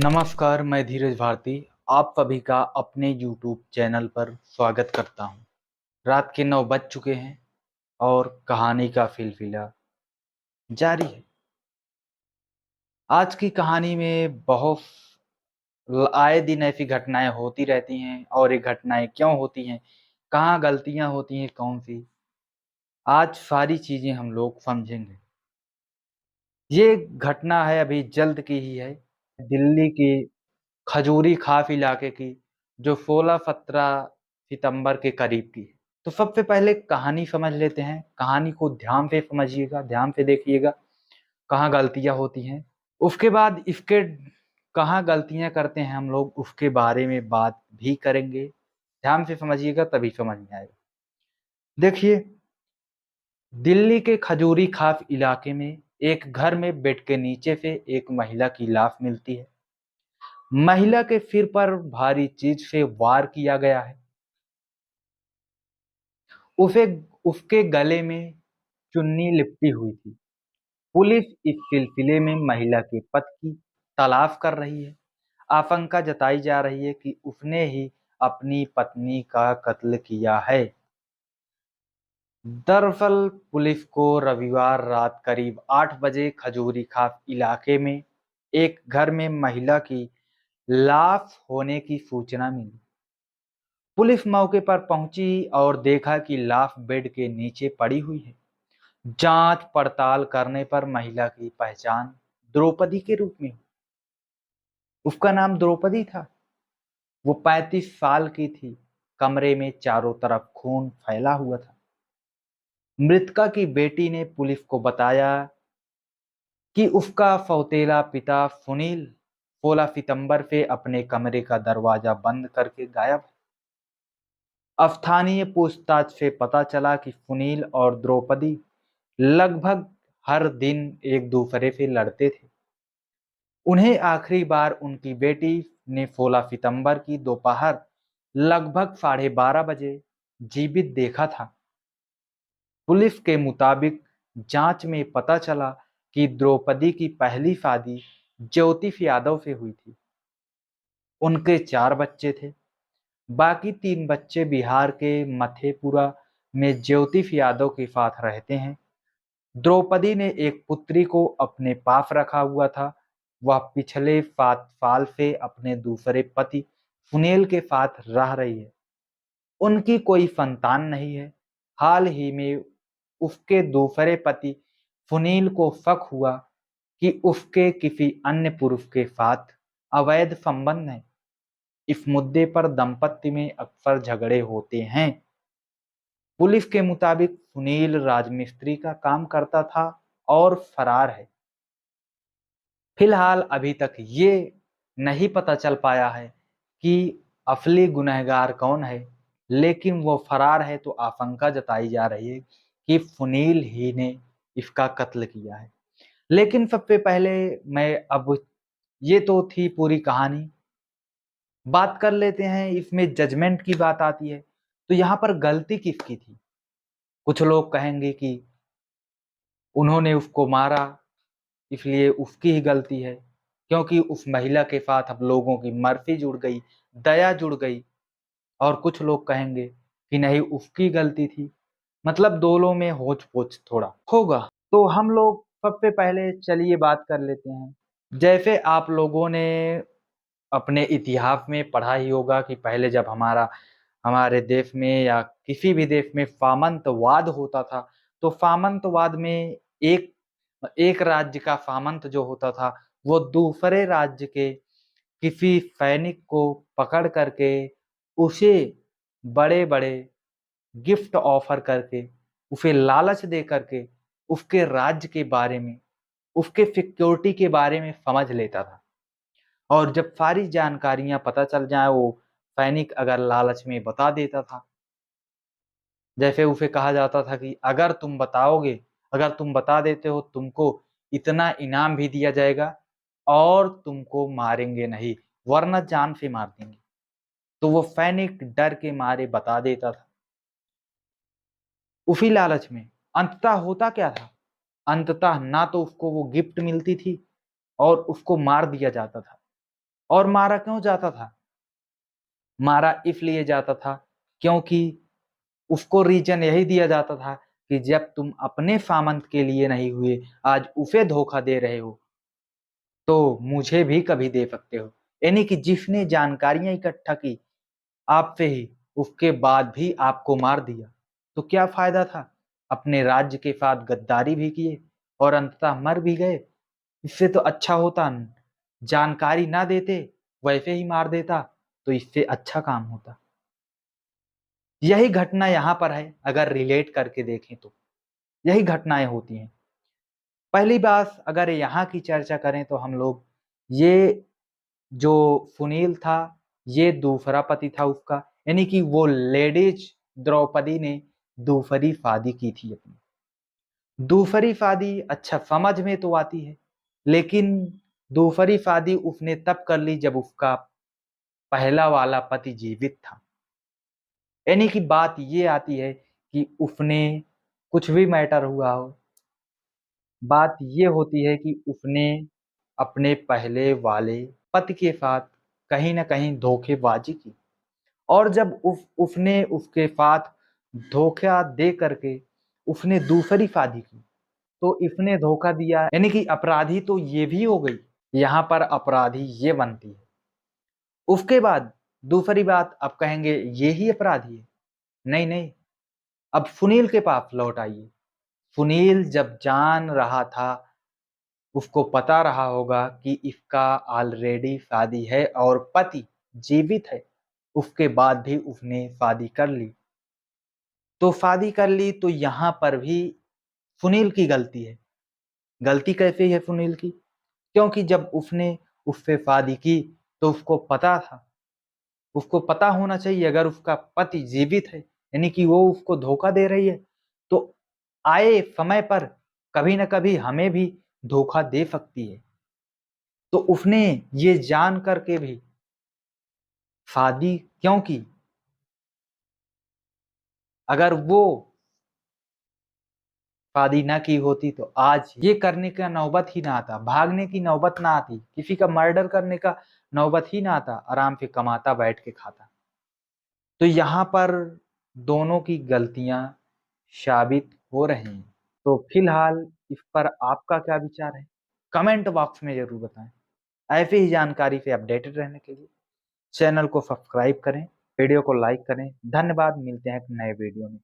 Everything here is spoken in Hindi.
नमस्कार, मैं धीरज भारती आप सभी का अपने YouTube चैनल पर स्वागत करता हूं। रात के 9 बज चुके हैं और कहानी का सिलसिला जारी है। आज की कहानी में बहुत आए दिन ऐसी घटनाएं होती रहती हैं और ये घटनाएं क्यों होती हैं, कहाँ गलतियां होती हैं, कौन सी, आज सारी चीजें हम लोग समझेंगे। ये घटना है अभी जल्द की ही है, दिल्ली के खजूरी खास इलाके की, जो 16-17 सितंबर के करीब की है। तो सबसे पहले कहानी समझ लेते हैं। कहानी को ध्यान से समझिएगा, ध्यान से देखिएगा, कहाँ गलतियाँ होती हैं। उसके बाद इसके कहाँ गलतियाँ करते हैं हम लोग, उसके बारे में बात भी करेंगे। ध्यान से समझिएगा तभी समझ में आएगा। देखिए, दिल्ली के खजूरी खास इलाके में एक घर में बेड के नीचे से एक महिला की लाश मिलती है। महिला के सिर पर भारी चीज से वार किया गया है। उसे उसके गले में चुन्नी लिपटी हुई थी। पुलिस इस सिलसिले में महिला के पति की तलाश कर रही है। आशंका जताई जा रही है कि उसने ही अपनी पत्नी का कत्ल किया है। दरअसल पुलिस को रविवार रात करीब 8 बजे खजूरी खास इलाके में एक घर में महिला की लाश होने की सूचना मिली। पुलिस मौके पर पहुंची और देखा कि लाश बेड के नीचे पड़ी हुई है। जांच पड़ताल करने पर महिला की पहचान द्रौपदी के रूप में हुई। उसका नाम द्रौपदी था। वो 35 साल की थी। कमरे में चारों तरफ खून फैला हुआ था। मृतका की बेटी ने पुलिस को बताया कि उसका सौतेला पिता सुनील 16 सितंबर से अपने कमरे का दरवाजा बंद करके गायब है। स्थानीय पूछताछ से पता चला कि सुनील और द्रौपदी लगभग हर दिन एक दूसरे से लड़ते थे। उन्हें आखिरी बार उनकी बेटी ने 16 सितंबर की दोपहर लगभग 12:30 बजे जीवित देखा था। पुलिस के मुताबिक जांच में पता चला कि द्रौपदी की पहली शादी ज्योतिष यादव से हुई थी। उनके 4 बच्चे थे। बाकी 3 बच्चे बिहार के मधेपुरा में ज्योतिष यादव के साथ रहते हैं। द्रौपदी ने एक पुत्री को अपने पास रखा हुआ था। वह पिछले 7 साल से अपने दूसरे पति सुनील के साथ रह रही है। उनकी कोई संतान नहीं है। हाल ही में उसके दूसरे पति सुनील को शक हुआ कि उसके किसी अन्य पुरुष के साथ अवैध संबंध है। इस मुद्दे पर दंपत्ति में अक्सर झगड़े होते हैं। पुलिस के मुताबिक सुनील राजमिस्त्री का काम करता था और फरार है। फिलहाल अभी तक ये नहीं पता चल पाया है कि असली गुनहगार कौन है, लेकिन वो फरार है तो आशंका जताई जा रही है कि सुनील ही ने इसका कत्ल किया है। लेकिन सबसे पहले मैं अब ये तो थी पूरी कहानी, बात कर लेते हैं इसमें जजमेंट की बात आती है। तो यहाँ पर गलती किसकी थी? कुछ लोग कहेंगे कि उन्होंने उसको मारा इसलिए उसकी ही गलती है, क्योंकि उस महिला के साथ अब लोगों की मर्जी जुड़ गई, दया जुड़ गई। और कुछ लोग कहेंगे कि नहीं उसकी गलती थी। मतलब दोनों में होच पोच थोड़ा होगा। तो हम लोग सबसे पहले चलिए बात कर लेते हैं। जैसे आप लोगों ने अपने इतिहास में पढ़ा ही होगा कि पहले जब हमारे देश में या किसी भी देश में सामंतवाद होता था, तो सामंतवाद में एक एक राज्य का सामंत जो होता था, वो दूसरे राज्य के किसी सैनिक को पकड़ करके उसे बड़े-बड़े गिफ्ट ऑफर करके, उसे लालच दे करके उसके राज्य के बारे में, उसके सिक्योरिटी के बारे में समझ लेता था। और जब सारी जानकारियाँ पता चल जाएँ, वो सैनिक अगर लालच में बता देता था। जैसे उसे कहा जाता था कि अगर तुम बता देते हो, तुमको इतना इनाम भी दिया जाएगा और तुमको मारेंगे नहीं, वरना जान से मार देंगे। तो वो सैनिक डर के मारे बता देता था। उसी लालच में अंततः होता क्या था? अंततः ना तो उसको वो गिफ्ट मिलती थी और उसको मार दिया जाता था। और मारा क्यों जाता था? मारा इसलिए जाता था क्योंकि उसको रीजन यही दिया जाता था कि जब तुम अपने सामंत के लिए नहीं हुए, आज उसे धोखा दे रहे हो, तो मुझे भी कभी दे सकते हो। यानी कि जिसने जानकारियां इकट्ठा की आपसे ही, उसके बाद भी आपको मार दिया, तो क्या फायदा था? अपने राज्य के साथ गद्दारी भी किए और अंततः मर भी गए। इससे तो अच्छा होता जानकारी ना देते, वैसे ही मार देता, तो इससे अच्छा काम होता। यही घटना यहाँ पर है, अगर रिलेट करके देखें तो यही घटनाएं होती हैं। पहली बात अगर यहाँ की चर्चा करें तो हम लोग, ये जो सुनील था, ये दूसरा पति था उसका, यानी कि वो लेडीज द्रौपदी ने दूसरी शादी की थी अपनी। दूसरी शादी अच्छा समझ में तो आती है, लेकिन दूसरी शादी उसने तब कर ली जब उसका पहला वाला पति जीवित था। यानी कि बात ये आती है कि उसने, कुछ भी मैटर हुआ हो, बात ये होती है कि उसने अपने पहले वाले पति के साथ कहीं ना कहीं धोखेबाजी की, और जब उसने उसके साथ धोखा दे करके उसने दूसरी शादी की, तो इसने धोखा दिया, यानी कि अपराधी तो ये भी हो गई। यहाँ पर अपराधी ये बनती है। उसके बाद दूसरी बात, अब कहेंगे ये ही अपराधी है। नहीं नहीं, अब सुनील के पास लौट आइए। सुनील जब जान रहा था, उसको पता रहा होगा कि इसका ऑलरेडी शादी है और पति जीवित है, उसके बाद भी उसने शादी कर ली। तो शादी कर ली तो यहाँ पर भी सुनील की गलती है। गलती कैसे है सुनील की? क्योंकि जब उसने उससे शादी की तो उसको पता था, उसको पता होना चाहिए अगर उसका पति जीवित है, यानी कि वो उसको धोखा दे रही है, तो आए समय पर कभी ना कभी हमें भी धोखा दे सकती है। तो उसने ये जान करके भी शादी क्यों की? अगर वो शादी ना की होती तो आज ये करने का नौबत ही ना आता, भागने की नौबत ना आती, किसी का मर्डर करने का नौबत ही ना आता, आराम से कमाता, बैठ के खाता। तो यहाँ पर दोनों की गलतियां साबित हो रही हैं। तो फिलहाल इस पर आपका क्या विचार है? कमेंट बॉक्स में जरूर बताएं। ऐसी ही जानकारी से अपडेटेड रहने के लिए चैनल को सब्सक्राइब करें, वीडियो को लाइक करें। धन्यवाद, मिलते हैं एक नए वीडियो में।